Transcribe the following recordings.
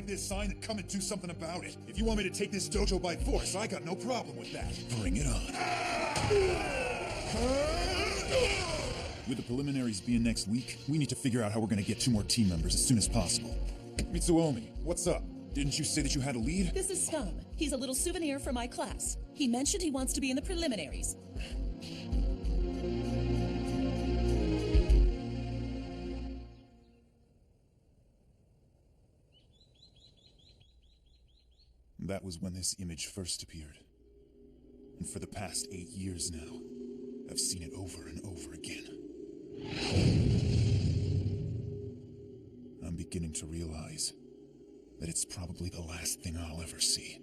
This sign and come and do something about it. If you want me to take this dojo by force, I got no problem with that. Bring it on. With the preliminaries being next week, we need to figure out how we're going to get 2 more team members as soon as possible. Mitsuomi, what's up? Didn't you say that you had a lead? This is Scum. He's a little souvenir for my class. He mentioned he wants to be in the preliminaries. That was when this image first appeared. And for the past 8 years now, I've seen it over and over again. I'm beginning to realize that it's probably the last thing I'll ever see.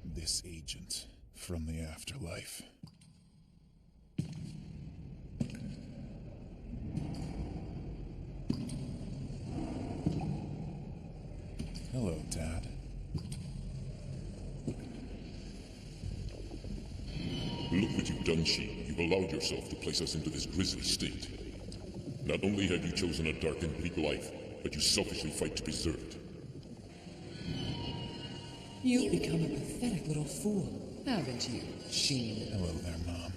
This agent from the afterlife. Hello, Dad. Look what you've done, Sheen. You've allowed yourself to place us into this grisly state. Not only have you chosen a dark and bleak life, but you selfishly fight to preserve it. You've become a pathetic little fool, haven't you, Sheen? Hello there, Mom.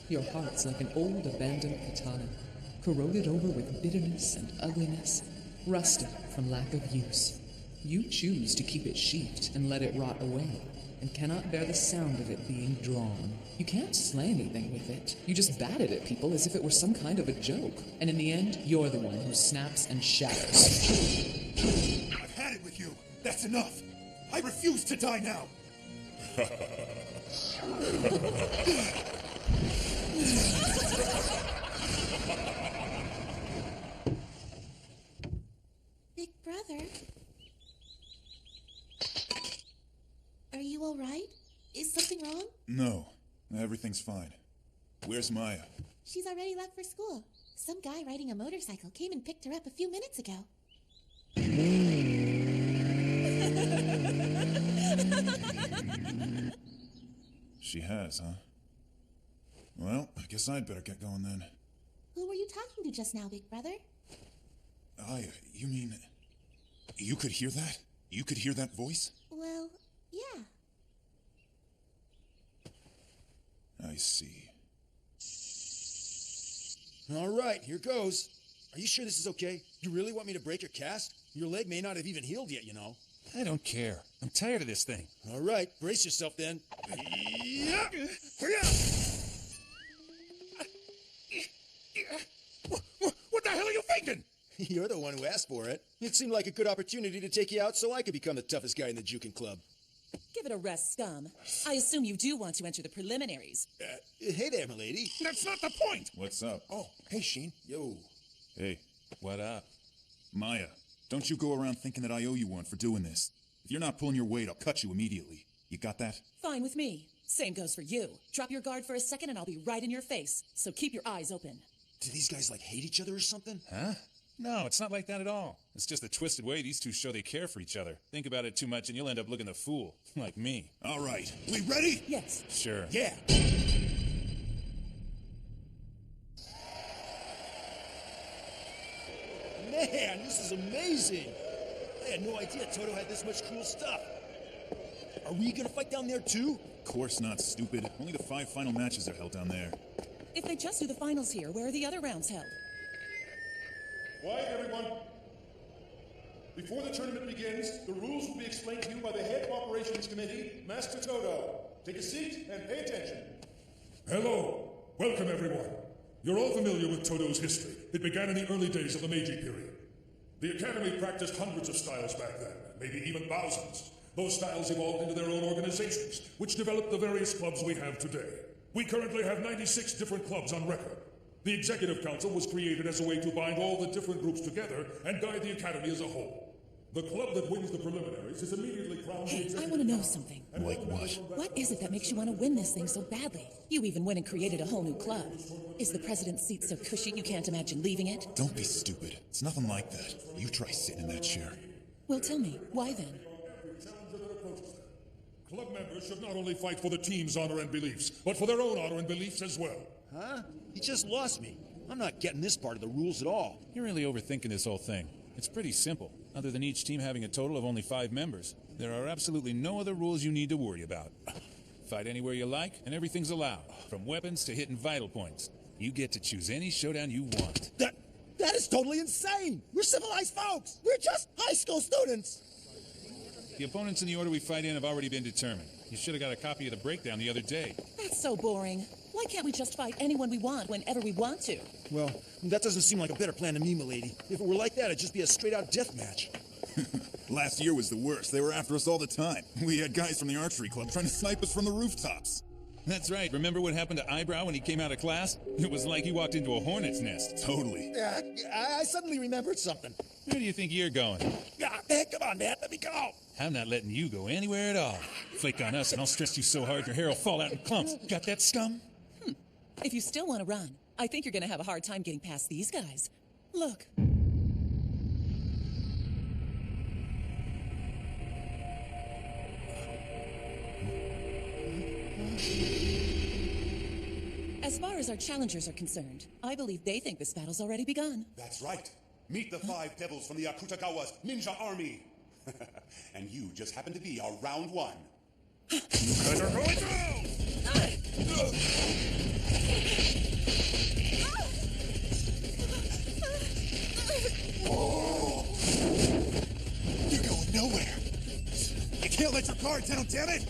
Your heart's like an old abandoned katana, corroded over with bitterness and ugliness, rusted from lack of use. You choose to keep it sheathed and let it rot away, and cannot bear the sound of it being drawn. You can't slay anything with it. You just bat it at people as if it were some kind of a joke. And in the end, you're the one who snaps and shatters. I've had it with you. That's enough. I refuse to die now. Big brother? Are you all right? Is something wrong? No, everything's fine. Where's Maya? She's already left for school. Some guy riding a motorcycle came and picked her up a few minutes ago. She has, huh? Well, I guess I'd better get going then. Who were you talking to just now, big brother? Aya, you mean... You could hear that? You could hear that voice? Well, yeah. I see. All right, here goes. Are you sure this is okay? You really want me to break your cast? Your leg may not have even healed yet, you know. I don't care. I'm tired of this thing. All right, brace yourself then. What the hell are you thinking? You're the one who asked for it. It seemed like a good opportunity to take you out so I could become the toughest guy in the juking club. Give it a rest, Scum. I assume you do want to enter the preliminaries. Hey there, milady. That's not the point. What's up? Oh, hey, Sheen. Yo. Hey, What up? Maya, don't you go around thinking that I owe you one for doing this. If you're not pulling your weight, I'll cut you immediately. You got that? Fine with me. Same goes for you. Drop your guard for a second and I'll be right in your face. So keep your eyes open. Do these guys, like, hate each other or something? Huh? No, it's not like that at all. It's just the twisted way these two show they care for each other. Think about it too much and you'll end up looking the fool. Like me. All right. We ready? Yes. Sure. Yeah. Man, this is amazing. I had no idea Toto had this much cool stuff. Are we gonna fight down there too? Of course not, stupid. Only the 5 final matches are held down there. If they just do the finals here, where are the other rounds held? Quiet, everyone. Before the tournament begins, the rules will be explained to you by the Head Operations Committee, Master Toto. Take a seat and pay attention. Hello. Welcome, everyone. You're all familiar with Toto's history. It began in the early days of the Meiji period. The Academy practiced hundreds of styles back then, maybe even thousands. Those styles evolved into their own organizations, which developed the various clubs we have today. We currently have 96 different clubs on record. The Executive Council was created as a way to bind all the different groups together and guide the Academy as a whole. The club that wins the preliminaries is immediately crowned the Hey, I Executive want to know Council. something. Like what? What is it that makes you want to win this thing so badly? You even went and created a whole new club. Is the president's seat so cushy you can't imagine leaving it? Don't be stupid. It's nothing like that. You try sitting in that chair. Well, tell me, why then? Club members should not only fight for the team's honor and beliefs, but for their own honor and beliefs as well. Huh? You just lost me. I'm not getting this part of the rules at all. You're really overthinking this whole thing. It's pretty simple. Other than each team having a total of only 5 members, there are absolutely no other rules you need to worry about. Fight anywhere you like, and everything's allowed. From weapons to hitting vital points. You get to choose any showdown you want. That is totally insane! We're civilized folks! We're just high school students! The opponents in the order we fight in have already been determined. You should have got a copy of the breakdown the other day. That's so boring. Why can't we just fight anyone we want whenever we want to? Well, that doesn't seem like a better plan to me, milady. If it were like that, it'd just be a straight-out death match. Last year was the worst. They were after us all the time. We had guys from the archery club trying to snipe us from the rooftops. That's right. Remember what happened to Eyebrow when he came out of class? It was like he walked into a hornet's nest. Totally. I suddenly remembered something. Where do you think you're going? Man, come on, man. Let me go. I'm not letting you go anywhere at all. Flake on us and I'll stress you so hard your hair will fall out in clumps. Got that, scum? If you still want to run, I think you're going to have a hard time getting past these guys. Look. As far as our challengers are concerned, I believe they think this battle's already begun. That's right. Meet the 5 devils from the Akutagawa's ninja army. And you just happen to be our round 1. You guys are going through! You're going nowhere. You can't let your guard down, damn it!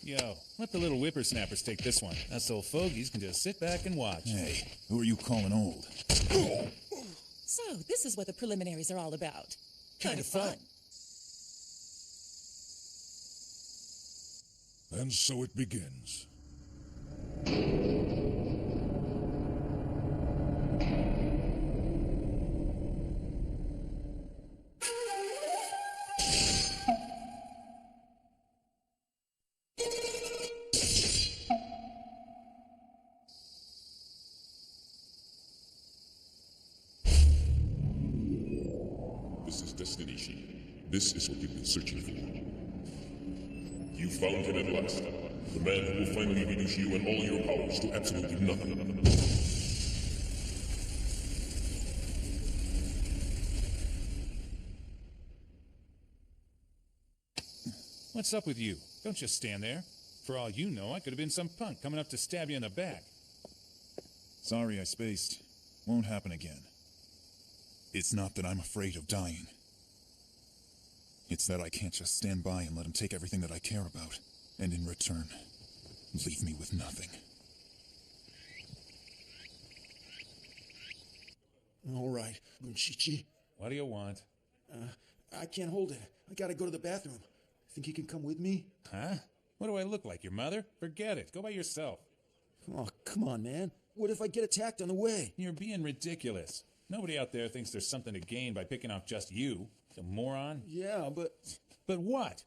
Yo, let the little whippersnappers take this one. Us old fogies can just sit back and watch. Hey, who are you calling old? So, this is what the preliminaries are all about. Kind of fun. And so it begins. This is Destiny Sheep. This is what you've been searching for. You found him at last. The man who will finally reduce you and all your powers to absolutely nothing. What's up with you? Don't just stand there. For all you know, I could have been some punk coming up to stab you in the back. Sorry I spaced. Won't happen again. It's not that I'm afraid of dying. It's that I can't just stand by and let him take everything that I care about, and in return, leave me with nothing. All right, Chichi. What do you want? I can't hold it. I gotta go to the bathroom. Think you can come with me? Huh? What do I look like, your mother? Forget it. Go by yourself. Oh, come on, man. What if I get attacked on the way? You're being ridiculous. Nobody out there thinks there's something to gain by picking off just you. You moron. Yeah, but... But what?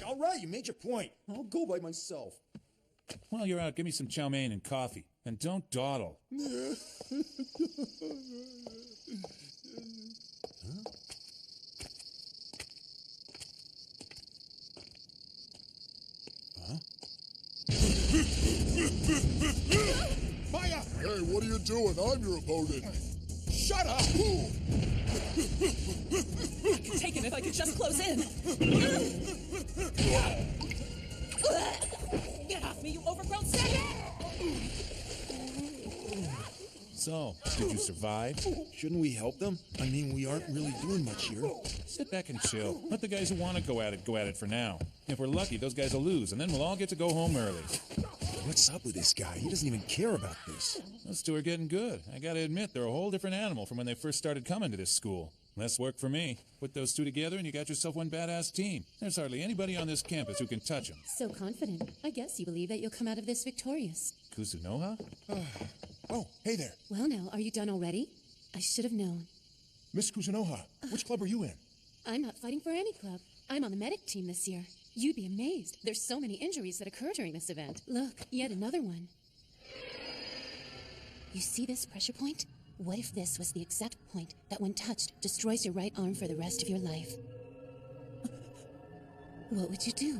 All right, you made your point. I'll go by myself. While you're out, give me some chow mein and coffee. And don't dawdle. Maya! Hey, what are you doing? I'm your opponent. Shut up! I could take him if I could just close in. Get off me, you overgrown sack! So, did you survive? Shouldn't we help them? I mean, we aren't really doing much here. Sit back and chill. Let the guys who want to go at it for now. If we're lucky, those guys will lose, and then we'll all get to go home early. What's up with this guy? He doesn't even care about this. Those two are getting good. I gotta admit, they're a whole different animal from when they first started coming to this school. Less work for me. Put those two together and you got yourself one badass team. There's hardly anybody on this campus who can touch them. So confident. I guess you believe that you'll come out of this victorious. Kusunoha? Oh, hey there. Well now, are you done already? I should have known. Miss Kuzunoha, which club are you in? I'm not fighting for any club. I'm on the medic team this year. You'd be amazed. There's so many injuries that occur during this event. Look, yet another one. You see this pressure point? What if this was the exact point that, when touched, destroys your right arm for the rest of your life? What would you do?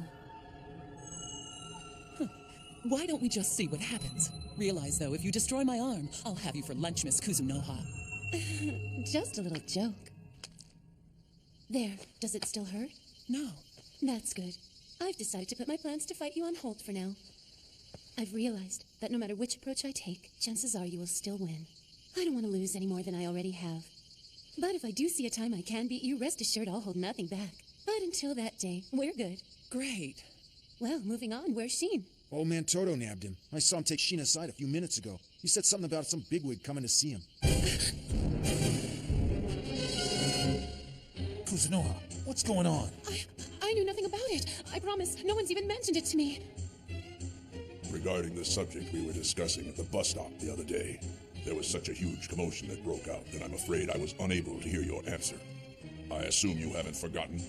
Why don't we just see what happens? Realize, though, if you destroy my arm, I'll have you for lunch, Miss Kuzunoha. Just a little joke. There, does it still hurt? No. That's good. I've decided to put my plans to fight you on hold for now. I've realized that no matter which approach I take, chances are you will still win. I don't want to lose any more than I already have. But if I do see a time I can beat you, rest assured I'll hold nothing back. But until that day, we're good. Great. Well, moving on, where's Sheen? Old man Toto nabbed him. I saw him take Sheen aside a few minutes ago. He said something about some bigwig coming to see him. Kusunoha, what's going on? I knew nothing about it. I promise. No one's even mentioned it to me. Regarding the subject we were discussing at the bus stop the other day, there was such a huge commotion that broke out that I'm afraid I was unable to hear your answer. I assume you haven't forgotten.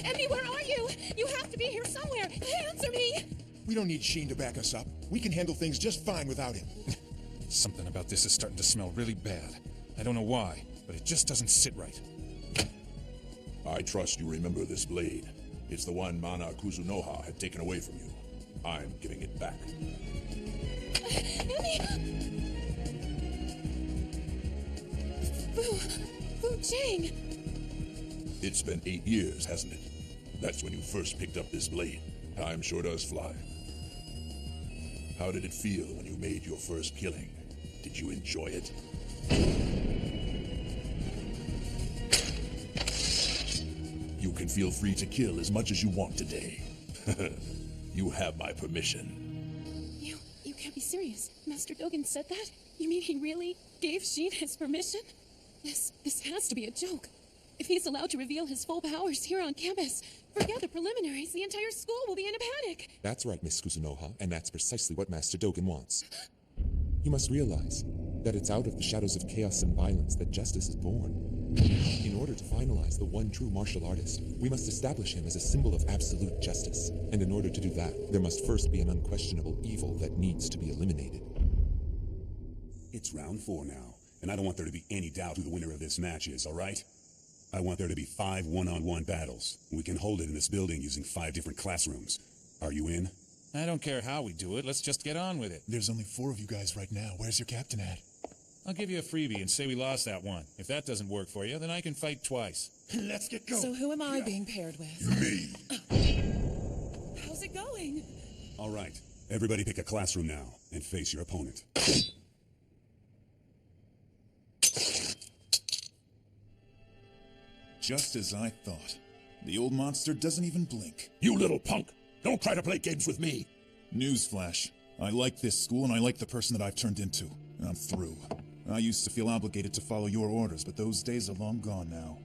Emmy, where are you? You have to be here somewhere. Answer me. We don't need Sheen to back us up. We can handle things just fine without him. Something about this is starting to smell really bad. I don't know why, but it just doesn't sit right. I trust you remember this blade. It's the one Mana Kuzunoha had taken away from you. I'm giving it back. Emmy! Fu Chang! It's been 8 years, hasn't it? That's when you first picked up this blade. Time sure does fly. How did it feel when you made your first killing? Did you enjoy it? You can feel free to kill as much as you want today. You have my permission. You can't be serious. Master Dogen said that? You mean he really gave Sheen his permission? This has to be a joke. If he's allowed to reveal his full powers here on campus, forget the preliminaries, the entire school will be in a panic. That's right, Miss Kuzunoha, and that's precisely what Master Dogen wants. You must realize that it's out of the shadows of chaos and violence that justice is born. In order to finalize the one true martial artist, we must establish him as a symbol of absolute justice. And in order to do that, there must first be an unquestionable evil that needs to be eliminated. It's round 4 now, and I don't want there to be any doubt who the winner of this match is, all right? I want there to be 5 one-on-one battles. We can hold it in this building using 5 different classrooms. Are you in? I don't care how we do it. Let's just get on with it. There's only 4 of you guys right now. Where's your captain at? I'll give you a freebie and say we lost that one. If that doesn't work for you, then I can fight twice. Let's get going. So who am I being paired with? Me! How's it going? All right. Everybody pick a classroom now and face your opponent. Just as I thought. The old monster doesn't even blink. You little punk! Don't try to play games with me! Newsflash. I like this school and I like the person that I've turned into. I'm through. I used to feel obligated to follow your orders, but those days are long gone now.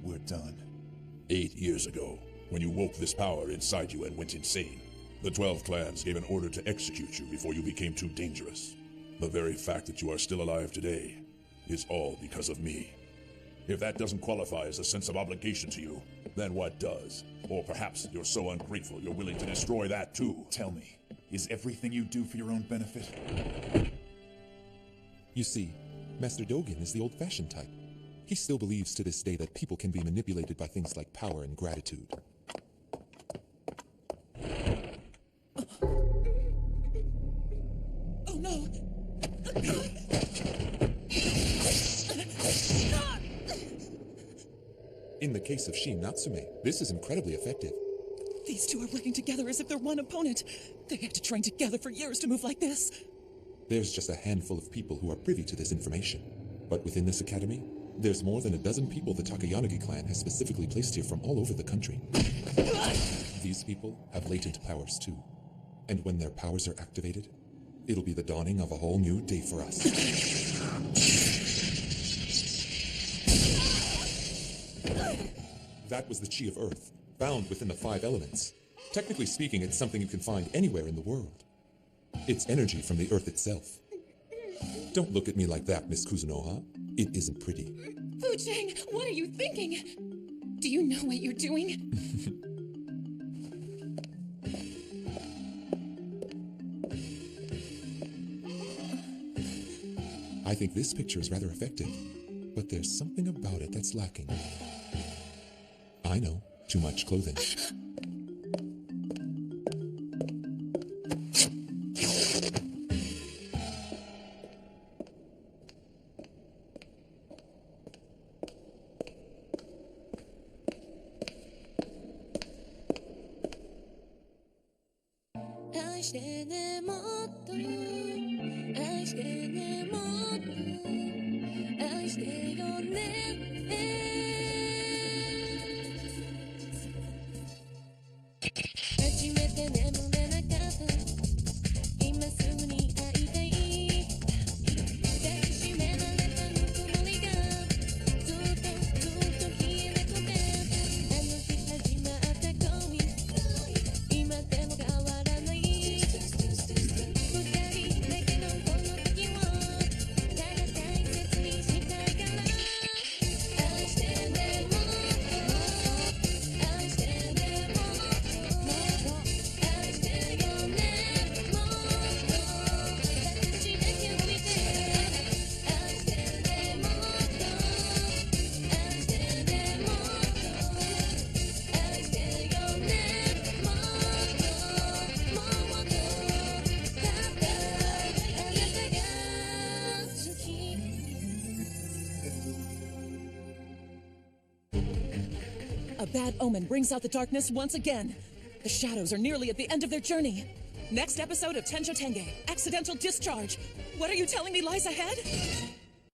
We're done. 8 years ago, when you woke this power inside you and went insane, the 12 clans gave an order to execute you before you became too dangerous. The very fact that you are still alive today is all because of me. If that doesn't qualify as a sense of obligation to you, then what does? Or perhaps you're so ungrateful you're willing to destroy that too. Tell me, Is everything you do for your own benefit? You see, Master Dogen is the old-fashioned type. He still believes to this day that people can be manipulated by things like power and gratitude. Oh no! In the case of Shin Natsume, this is incredibly effective. These two are working together as if they're one opponent. They had to train together for years to move like this. There's just a handful of people who are privy to this information. But within this academy, there's more than a dozen people the Takayanagi clan has specifically placed here from all over the country. These people have latent powers too. And when their powers are activated, it'll be the dawning of a whole new day for us. That was the Chi of Earth, found within the 5 elements. Technically speaking, it's something you can find anywhere in the world. It's energy from the Earth itself. Don't look at me like that, Miss Kuzunoha. It isn't pretty. Fu Cheng, what are you thinking? Do you know what you're doing? I think this picture is rather effective, but there's something about it that's lacking. I know, too much clothing. A bad omen brings out the darkness once again. The shadows are nearly at the end of their journey. Next episode of Tenjou Tenge, Accidental Discharge. What are you telling me lies ahead?